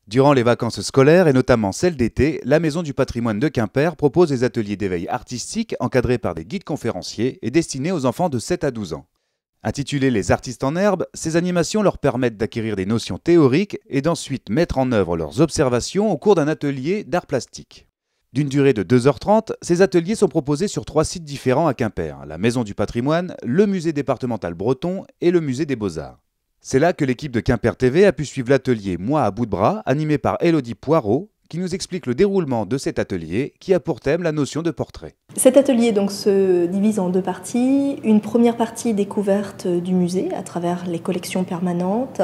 Durant les vacances scolaires et notamment celles d'été, la Maison du patrimoine de Quimper propose des ateliers d'éveil artistique encadrés par des guides conférenciers et destinés aux enfants de 7 à 12 ans. Intitulées Les artistes en herbe, ces animations leur permettent d'acquérir des notions théoriques et d'ensuite mettre en œuvre leurs observations au cours d'un atelier d'art plastique. D'une durée de 2h30, ces ateliers sont proposés sur 3 sites différents à Quimper, la Maison du patrimoine, le musée départemental breton et le musée des beaux-arts. C'est là que l'équipe de Quimper TV a pu suivre l'atelier Moi à bout de bras, animé par Élodie Poirot, qui nous explique le déroulement de cet atelier qui a pour thème la notion de portrait. Cet atelier donc se divise en 2 parties. Une première partie découverte du musée à travers les collections permanentes.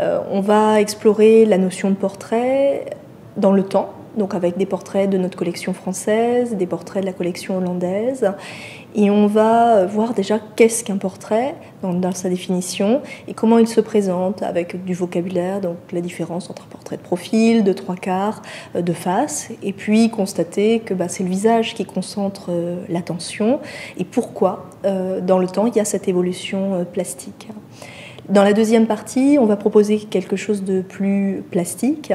On va explorer la notion de portrait dans le temps, donc avec des portraits de notre collection française, des portraits de la collection hollandaise. Et on va voir déjà qu'est-ce qu'un portrait dans sa définition et comment il se présente avec du vocabulaire, donc la différence entre un portrait de profil, de 3/4, de face, et puis constater que c'est le visage qui concentre l'attention et pourquoi dans le temps il y a cette évolution plastique. Dans la deuxième partie, on va proposer quelque chose de plus plastique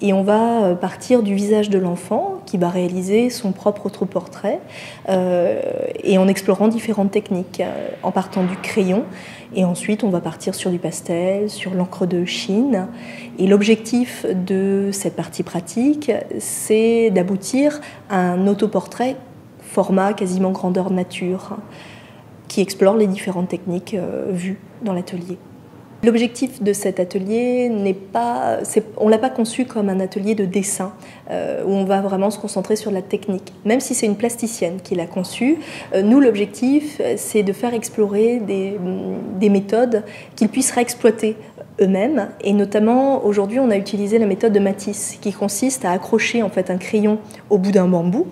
et on va partir du visage de l'enfant qui va réaliser son propre autoportrait et en explorant différentes techniques, en partant du crayon et ensuite on va partir sur du pastel, sur l'encre de Chine. Et l'objectif de cette partie pratique, c'est d'aboutir à un autoportrait format quasiment grandeur nature qui explore les différentes techniques vues dans l'atelier. L'objectif de cet atelier on ne l'a pas conçu comme un atelier de dessin où on va vraiment se concentrer sur la technique. Même si c'est une plasticienne qui l'a conçu, nous l'objectif c'est de faire explorer des méthodes qu'ils puissent réexploiter eux-mêmes. Et notamment aujourd'hui on a utilisé la méthode de Matisse qui consiste à accrocher en fait un crayon au bout d'un bambou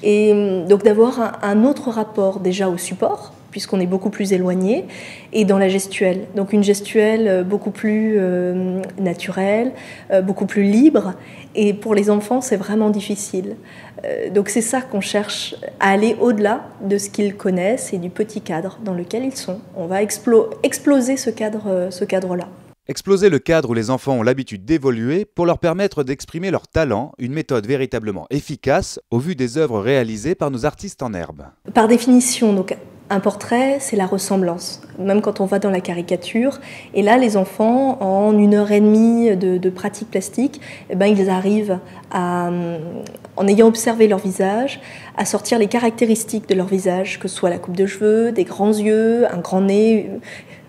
et donc d'avoir un autre rapport déjà au support, puisqu'on est beaucoup plus éloigné, et dans la gestuelle. Donc une gestuelle beaucoup plus naturelle, beaucoup plus libre, et pour les enfants, c'est vraiment difficile. Donc c'est ça qu'on cherche, à aller au-delà de ce qu'ils connaissent et du petit cadre dans lequel ils sont. On va exploser ce cadre-là. Exploser le cadre où les enfants ont l'habitude d'évoluer pour leur permettre d'exprimer leur talent, une méthode véritablement efficace au vu des œuvres réalisées par nos artistes en herbe. Par définition, donc, un portrait, c'est la ressemblance, même quand on va dans la caricature. Et là, les enfants, en 1h30 de pratique plastique, ils arrivent en ayant observé leur visage, à sortir les caractéristiques de leur visage, que ce soit la coupe de cheveux, des grands yeux, un grand nez.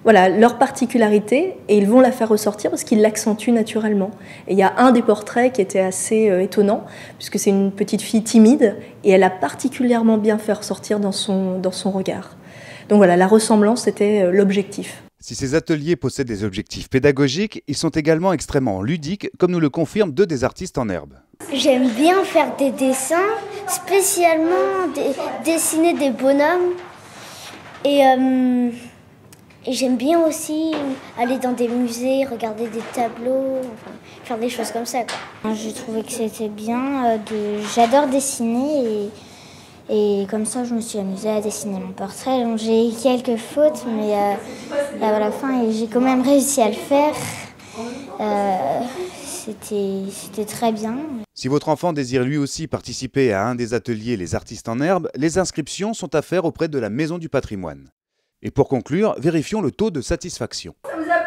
Voilà, leur particularité, et ils vont la faire ressortir parce qu'ils l'accentuent naturellement. Et il y a un des portraits qui était assez étonnant, puisque c'est une petite fille timide, et elle a particulièrement bien fait ressortir dans son regard. Donc voilà, la ressemblance, c'était l'objectif. Si ces ateliers possèdent des objectifs pédagogiques, ils sont également extrêmement ludiques, comme nous le confirment 2 des artistes en herbe. J'aime bien faire des dessins, spécialement dessiner des bonhommes, et j'aime bien aussi aller dans des musées, regarder des tableaux, faire des choses comme ça, quoi. Je trouvais que c'était bien. J'adore dessiner et comme ça, je me suis amusée à dessiner mon portrait. Donc, j'ai quelques fautes, mais à la fin, j'ai quand même réussi à le faire. C'était très bien. Si votre enfant désire lui aussi participer à un des ateliers Les artistes en herbe, les inscriptions sont à faire auprès de la Maison du patrimoine. Et pour conclure, vérifions le taux de satisfaction. Ça vous a